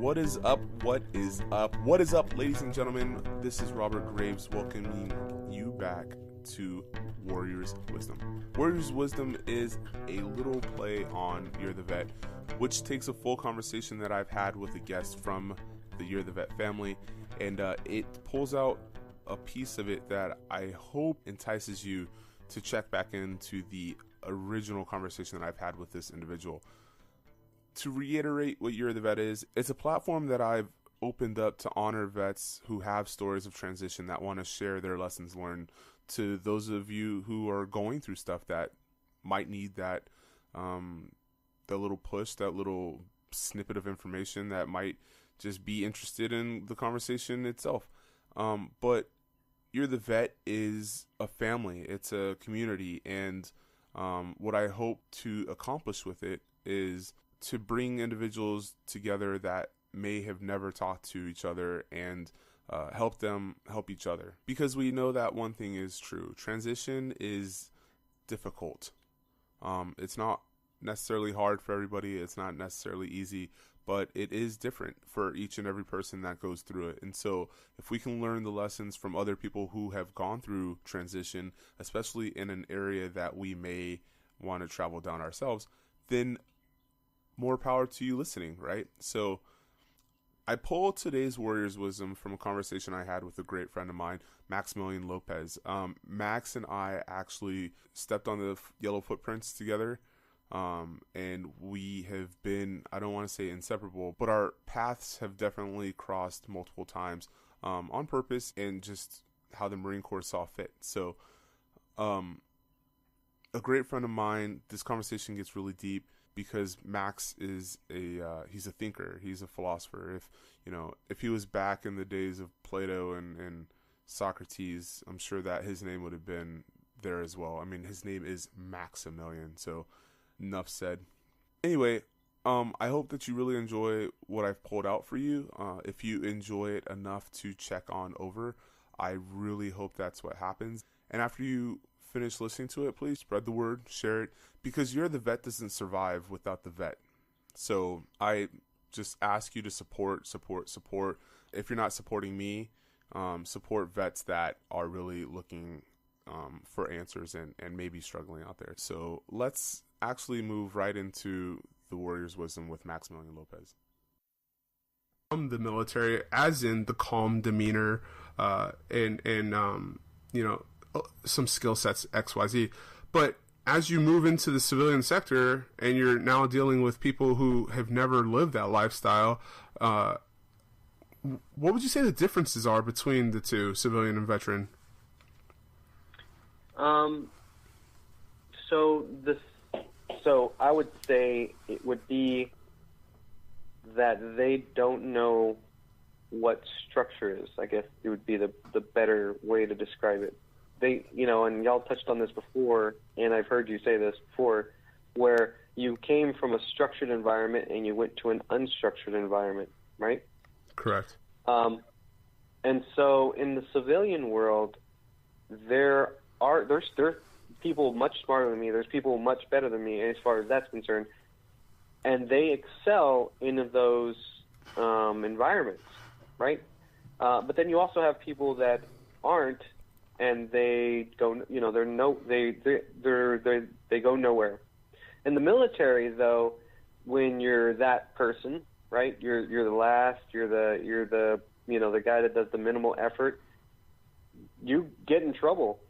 What is up? What is up? What is up, ladies and gentlemen? This is Robert Graves welcoming you back to Warriors Wisdom. Warriors Wisdom is a little play on You're the Vet, which takes a full conversation that I've had with a guest from the You're the Vet family, and it pulls out a piece of it that I hope entices you to check back into the original conversation that I've had with this individual. To reiterate what You're the Vet is, it's a platform that I've opened up to honor vets who have stories of transition that want to share their lessons learned to those of you who are going through stuff that might need that little push, that little snippet of information that might just be interested in the conversation itself. But You're the Vet is a family, it's a community, and what I hope to accomplish with it is to bring individuals together that may have never talked to each other and help them help each other. Because we know that one thing is true. Transition is difficult. It's not necessarily hard for everybody. It's not necessarily easy, but it is different for each and every person that goes through it. And so if we can learn the lessons from other people who have gone through transition, especially in an area that we may want to travel down ourselves, then more power to you listening, right? So I pulled today's Warriors Wisdom from a conversation I had with a great friend of mine, Maximillian Lopez. Max and I actually stepped on the yellow footprints together, and we have been, I don't want to say inseparable, but our paths have definitely crossed multiple times on purpose and just how the Marine Corps saw fit. So a great friend of mine, this conversation gets really deep, because Max is he's a thinker, he's a philosopher. If he was back in the days of Plato and Socrates, I'm sure that his name would have been there as well. I mean, his name is Maximillian, so enough said. Anyway, I hope that you really enjoy what I've pulled out for you. If you enjoy it enough to check on over, I really hope that's what happens. And after you finish listening to it, please spread the word, share it, because You're the Vet doesn't survive without the vet. So I just ask you to support. If you're not supporting me, support vets that are really looking for answers and maybe struggling out there. So let's actually move right into the Warriors Wisdom with Maximillian Lopez. From the military, as in the calm demeanor and some skill sets XYZ, but as you move into the civilian sector and you're now dealing with people who have never lived that lifestyle, what would you say the differences are between the two, civilian and veteran? So I would say it would be that they don't know what structure is. I guess it would be the better way to describe it. They, and y'all touched on this before, and I've heard you say this before, where you came from a structured environment and you went to an unstructured environment, right? Correct. And so in the civilian world, there's people much smarter than me. There's people much better than me as far as that's concerned, and they excel in those environments, right? But then you also have people that aren't, and they go, they go nowhere. In the military, though, when you're that person, right? You're the last. You're the the guy that does the minimal effort. You get in trouble,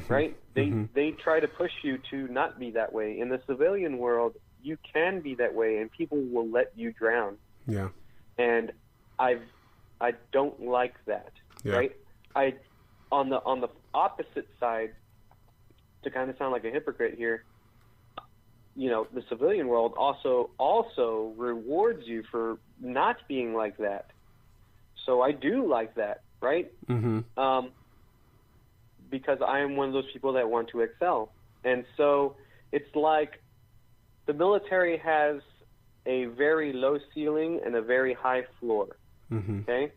right? They try to push you to not be that way. In the civilian world, you can be that way, and people will let you drown. Yeah. And I don't like that, right? On the opposite side, to kind of sound like a hypocrite here, the civilian world also rewards you for not being like that. So I do like that, right? Mm-hmm. Because I am one of those people that want to excel. And so it's like the military has a very low ceiling and a very high floor, mm-hmm. okay?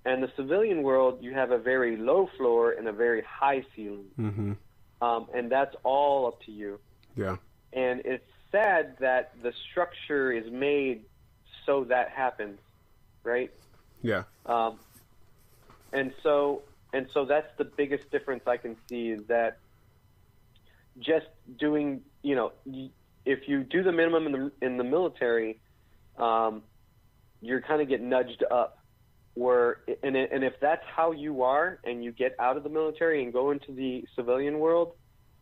And the civilian world, you have a very low floor and a very high ceiling. Mm-hmm. And that's all up to you. Yeah. And it's sad that the structure is made so that happens. right? Yeah. And so that's the biggest difference I can see, is that just doing, if you do the minimum in the military, you're kind of get nudged up. And if that's how you are, and you get out of the military and go into the civilian world,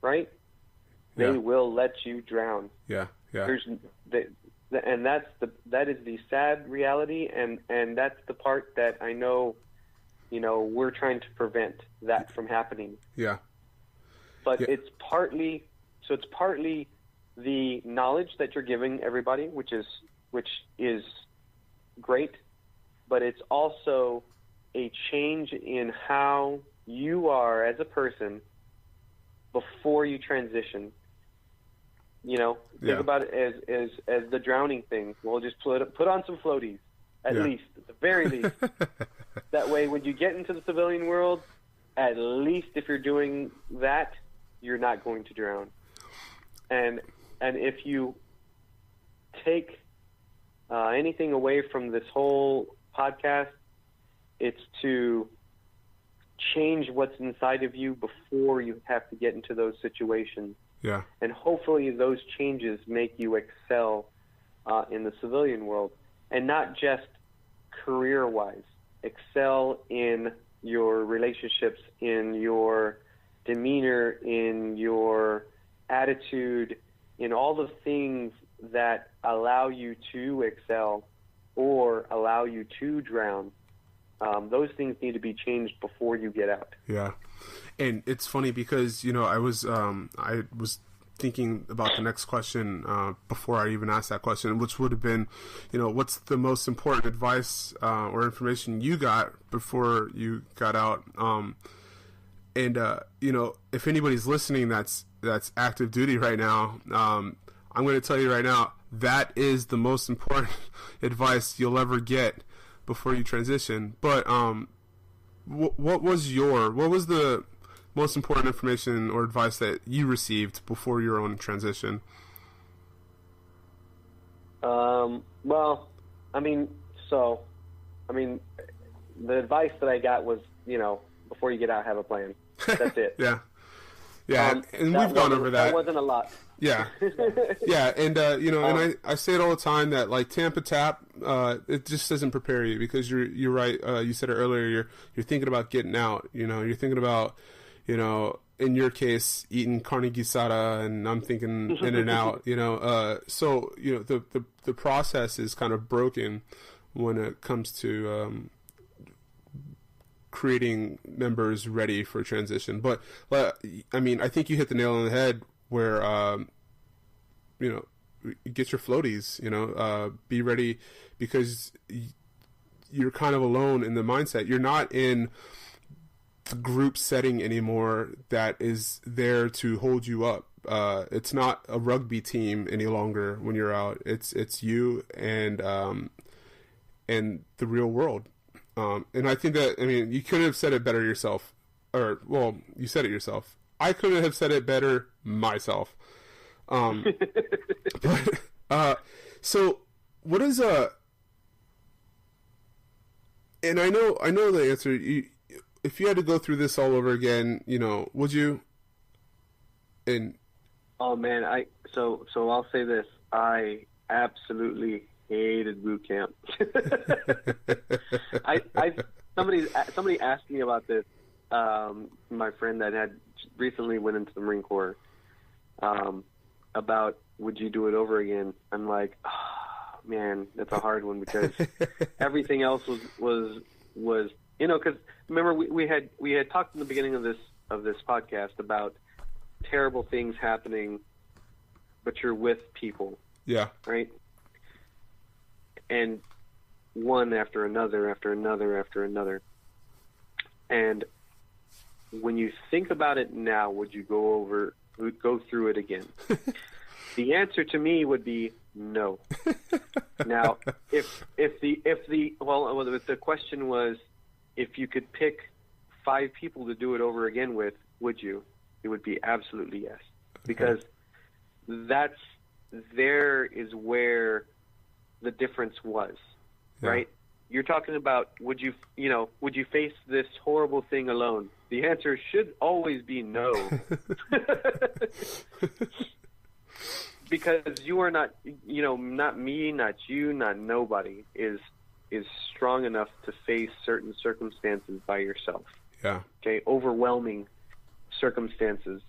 right? Yeah. They will let you drown. Yeah. Yeah. And that is the sad reality, and that's the part that I know, we're trying to prevent that from happening. Yeah. But it's partly the knowledge that you're giving everybody, which is great, but it's also a change in how you are as a person before you transition. Think about it as the drowning thing. We'll just put on some floaties, at least, at the very least. That way, when you get into the civilian world, at least if you're doing that, you're not going to drown. And if you take anything away from this whole podcast, it's to change what's inside of you before you have to get into those situations. Yeah. And hopefully those changes make you excel in the civilian world, and not just career-wise. Excel in your relationships, in your demeanor, in your attitude, in all the things that allow you to excel or allow you to drown. Those things need to be changed before you get out. Yeah. And it's funny because, I was thinking about the next question before I even asked that question, which would have been, what's the most important advice or information you got before you got out? If anybody's listening that's active duty right now, I'm going to tell you right now, that is the most important advice you'll ever get before you transition. But what was the most important information or advice that you received before your own transition? The advice that I got was, before you get out, have a plan. That's it. Yeah. And we've gone over that. That wasn't a lot. Yeah. Yeah. And, and I say it all the time that, like, Tampa Tap, it just doesn't prepare you, because you're right. You said it earlier, you're thinking about getting out, you're thinking about, in your case, eating carne guisada, and I'm thinking in and out, so, the process is kind of broken when it comes to, creating members ready for transition. But, I think you hit the nail on the head where, get your floaties, be ready, because you're kind of alone in the mindset. You're not in the group setting anymore that is there to hold you up. It's not a rugby team any longer when you're out. It's you and the real world. And I think that, you could have said it better yourself, you said it yourself. I couldn't have said it better myself. So what is and I know the answer. If you had to go through this all over again, would you? And oh man, so I'll say this: I absolutely hated boot camp. Somebody asked me about this. My friend that had recently went into the Marine Corps, about would you do it over again? I'm like, oh, man, that's a hard one, because everything else was because remember we had talked in the beginning of this podcast about terrible things happening, but you're with people. Yeah. Right? And one after another, after another, after another. And when you think about it now, would you go through it again? The answer to me would be no. Now, if the question was, if you could pick 5 people to do it over again with, would you? It would be absolutely yes, because there is where the difference was, right? you're talking about would you face this horrible thing alone? The answer should always be no. Because you are not, not me, not you, not nobody is strong enough to face certain circumstances by yourself. Yeah. Okay, overwhelming circumstances.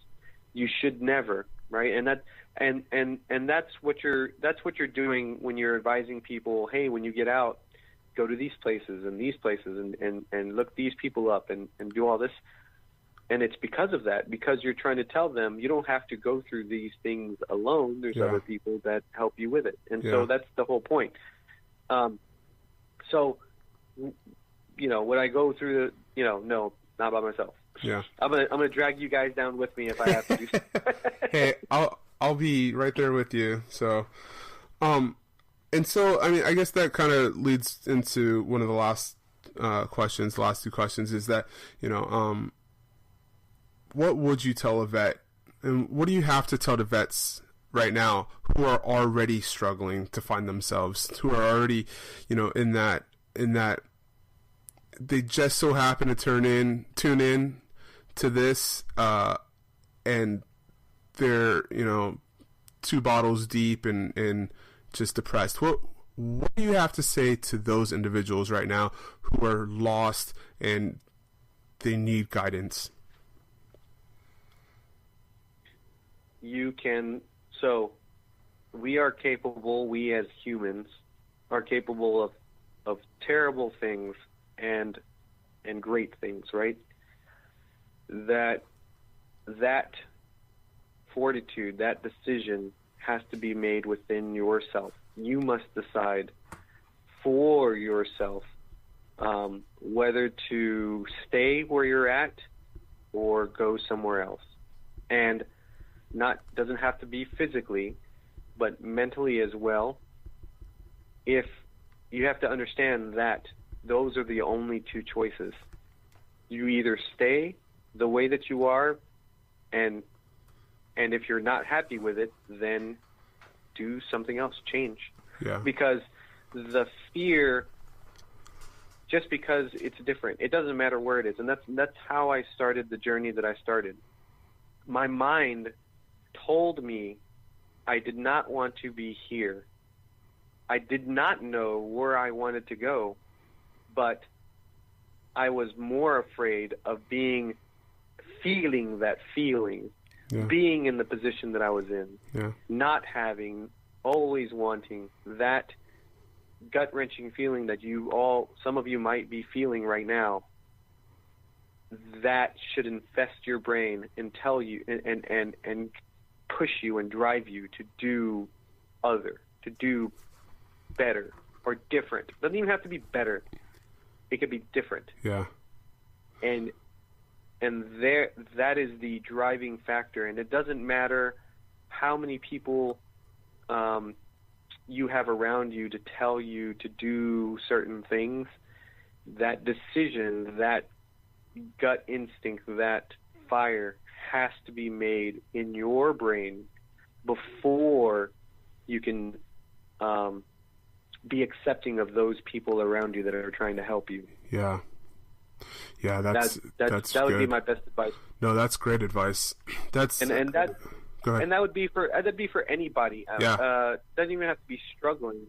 You should never, right? And that's what you're doing when you're advising people, hey, when you get out, go to these places and look these people up and do all this. And it's because of that, because you're trying to tell them you don't have to go through these things alone. There's other people that help you with it. And so that's the whole point. So, would I go through no, not by myself. Yeah. I'm gonna drag you guys down with me if I have to do so. Hey, I'll be right there with you. So, and so, I mean, I guess that kind of leads into one of the last questions, the last two questions is that, what would you tell a vet, and what do you have to tell the vets right now who are already struggling to find themselves, who are already, in that they just so happen to tune in to this, and they're, 2 bottles deep and just depressed. What do you have to say to those individuals right now who are lost and they need guidance? We are capable, we as humans are capable of terrible things and great things, right? That fortitude, that decision has to be made within yourself. You must decide for yourself whether to stay where you're at or go somewhere else. And doesn't have to be physically, but mentally as well. If you have to understand that those are the only 2 choices. You either stay the way that you are, and if you're not happy with it, then do something else, change. Yeah. Because the fear, just because it's different, it doesn't matter where it is. And that's how I started the journey that I started. My mind told me I did not want to be here. I did not know where I wanted to go, but I was more afraid of feeling that feeling, being in the position that I was in, not having, always wanting that gut-wrenching feeling that some of you might be feeling right now. That should infest your brain and tell you and push you and drive you to do to do better or different. It doesn't even have to be better. It could be different. Yeah. And that is the driving factor. And it doesn't matter how many people you have around you to tell you to do certain things. That decision, that gut instinct, that fire has to be made in your brain before you can be accepting of those people around you that are trying to help you. Yeah, that would be my best advice. No, that's great advice. Go ahead. And that would be for anybody. Doesn't even have to be struggling.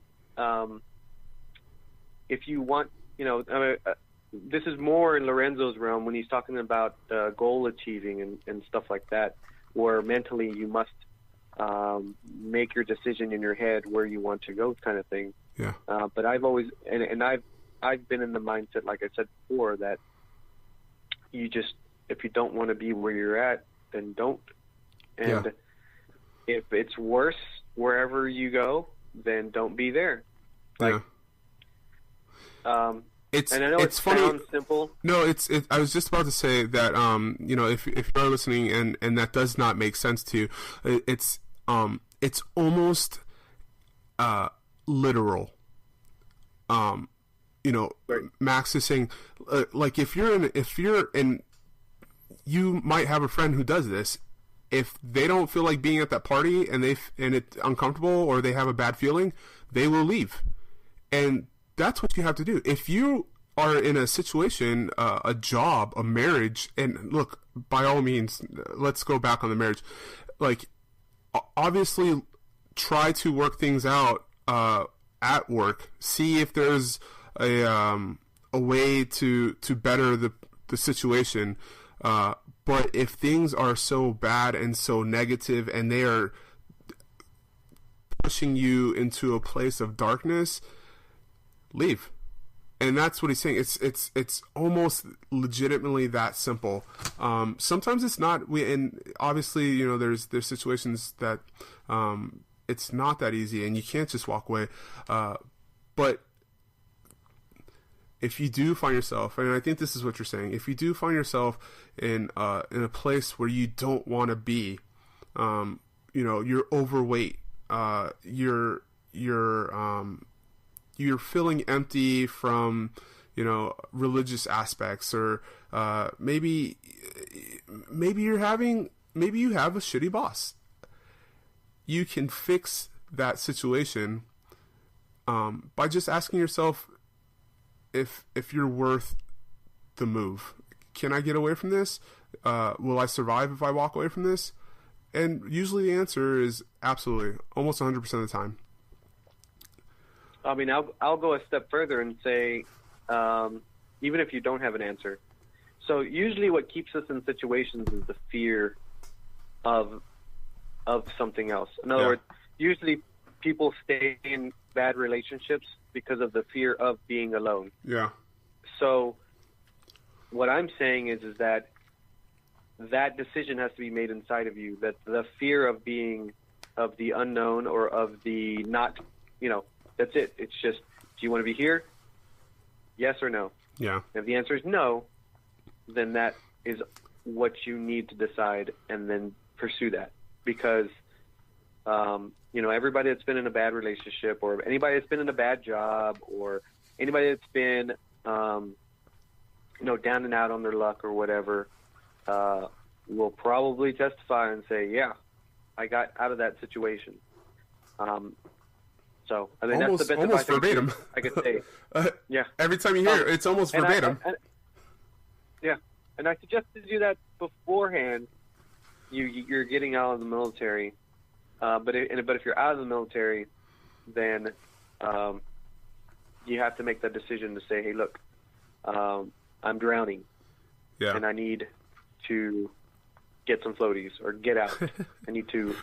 If you want, this is more in Lorenzo's realm when he's talking about goal achieving and stuff like that, where mentally you must make your decision in your head where you want to go, kind of thing. Yeah. But I've always I've been in the mindset, like I said before, that if you don't want to be where you're at, then don't. And if it's worse wherever you go, then don't be there. And I know it sounds simple. No, I was just about to say that if you're listening and that does not make sense to you, it's almost literal. Right. Max is saying, like if you're in, you might have a friend who does this. If they don't feel like being at that party and it's uncomfortable or they have a bad feeling, they will leave. And that's what you have to do. If you are in a situation, a job, a marriage, and look, by all means, let's go back on the marriage. Like, obviously, try to work things out at work. See if there's a way to better the situation. But if things are so bad and so negative, and they are pushing you into a place of darkness, leave. And that's what he's saying. It's almost legitimately that simple. Sometimes it's not. And obviously, you know, there's situations that it's not that easy, and you can't just walk away. But if you do find yourself, and I think this is what you're saying, if you do find yourself in a place where you don't want to be, you know, you're overweight, you're feeling empty from, you know, religious aspects, or maybe you have a shitty boss. You can fix that situation by just asking yourself if you're worth the move. Can I get away from this? Will I survive if I walk away from this? And usually the answer is absolutely, almost 100% of the time. I mean, I'll go a step further and say, even if you don't have an answer. So usually what keeps us in situations is the fear of something else. In other words, usually people stay in bad relationships because of the fear of being alone. Yeah. So what I'm saying is that decision has to be made inside of you, that the fear of the unknown, or of the not, you know, that's it. It's just, do you want to be here? Yes or no? Yeah. If the answer is no, then that is what you need to decide, and then pursue that. Because, you know, everybody that's been in a bad relationship, or anybody that's been in a bad job, or anybody that's been, you know, down and out on their luck or whatever, will probably testify and say, yeah, I got out of that situation. So, I mean, that's the best advice verbatim I could say. Yeah. Every time you hear it, it's almost verbatim. Yeah. And I suggest to do that beforehand. You're getting out of the military. But if you're out of the military, then you have to make that decision to say, hey, look, I'm drowning. Yeah. And I need to get some floaties, or get out. I need to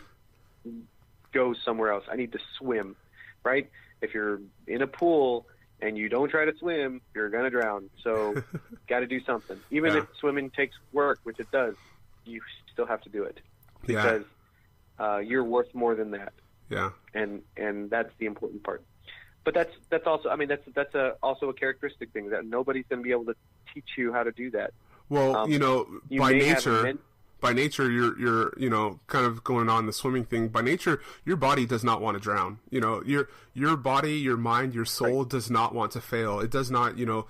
go somewhere else. I need to swim. Right? If you're in a pool and you don't try to swim, you're going to drown. So got to do something. Even if swimming takes work, which it does, you still have to do it, because you're worth more than that. Yeah. And that's the important part. But that's also, I mean, that's also a characteristic thing, that nobody's going to be able to teach you how to do that. Well, you know, by nature, you're you know, kind of going on the swimming thing. By nature, your body does not want to drown. You know, your body, your mind, your soul does not want to fail. It does not, you know,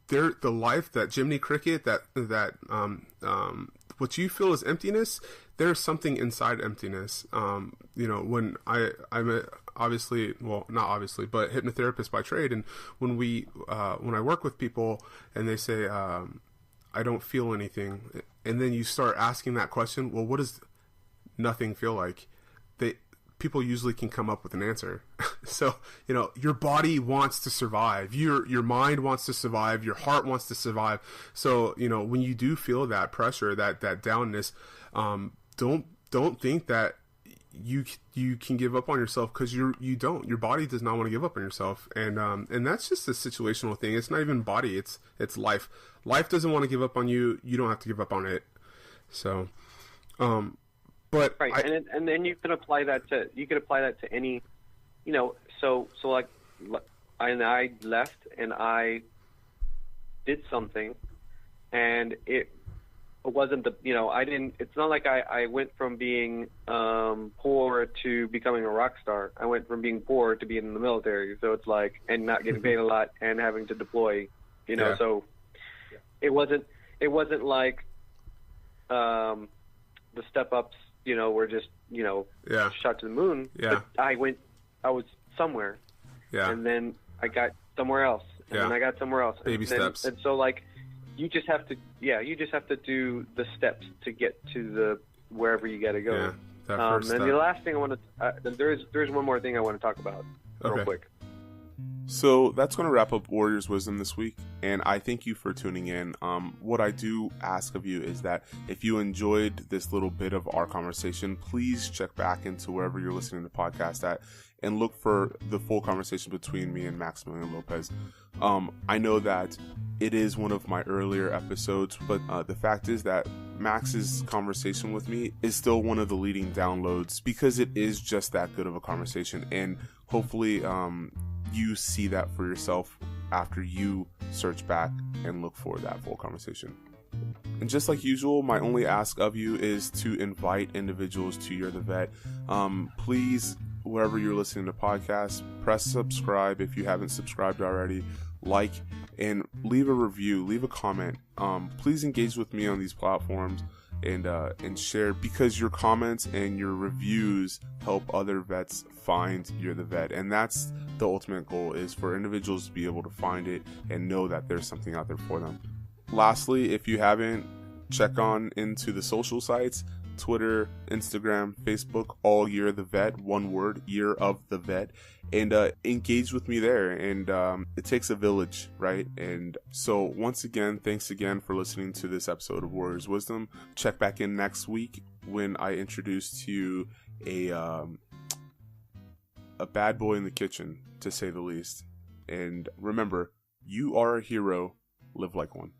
the life, that Jiminy Cricket, that what you feel is emptiness. There's something inside emptiness. You know, when I'm obviously, well, not obviously, but hypnotherapist by trade, and when I work with people and they say, I don't feel anything, and then you start asking that question, well, what does nothing feel like? People usually can come up with an answer. So, you know, your body wants to survive. Your mind wants to survive. Your heart wants to survive. So, you know, when you do feel that pressure, that downness, don't think that you can give up on yourself, because you don't. Your body does not want to give up on yourself, and that's just a situational thing. It's not even body. It's life. Life doesn't want to give up on you. You don't have to give up on it. So, but right, and then you can apply that to any, you know. So like I left and I did something, and it wasn't the, you know, I didn't, it's not like I went from being poor to becoming a rock star. I went from being poor to being in the military. So it's like, and not getting paid a lot and having to deploy, you know. So it wasn't like the step ups, you know, were just, you know, shot to the moon. Yeah. But I was somewhere. Yeah. And then I got somewhere else, and then I got somewhere else. Baby steps. And so, like, you just have to do the steps to get to the wherever you got to go. Yeah, that first step. And the last thing I want to, there's one more thing I want to talk about real quick. So that's going to wrap up Warriors Wisdom this week, and I thank you for tuning in. What I do ask of you is that if you enjoyed this little bit of our conversation, please check back into wherever you're listening to the podcast at and look for the full conversation between me and Maximillian Lopez. I know that it is one of my earlier episodes, but the fact is that Max's conversation with me is still one of the leading downloads because it is just that good of a conversation, and hopefully you see that for yourself after you search back and look for that full conversation. And just like usual, my only ask of you is to invite individuals to You're the Vet. Please, wherever you're listening to podcasts, press subscribe if you haven't subscribed already, like, and leave a review, leave a comment. Please engage with me on these platforms and share, because your comments and your reviews help other vets find You're the Vet, and that's the ultimate goal, is for individuals to be able to find it and know that there's something out there for them. Lastly, if you haven't, check on into the social sites, Twitter, Instagram, Facebook, all Year the Vet, one word, Year of the Vet, and engage with me there. And it takes a village, right? And so once again, thanks again for listening to this episode of Warriors Wisdom. Check back in next week when I introduce to you a bad boy in the kitchen, to say the least. And remember, you are a hero. Live like one.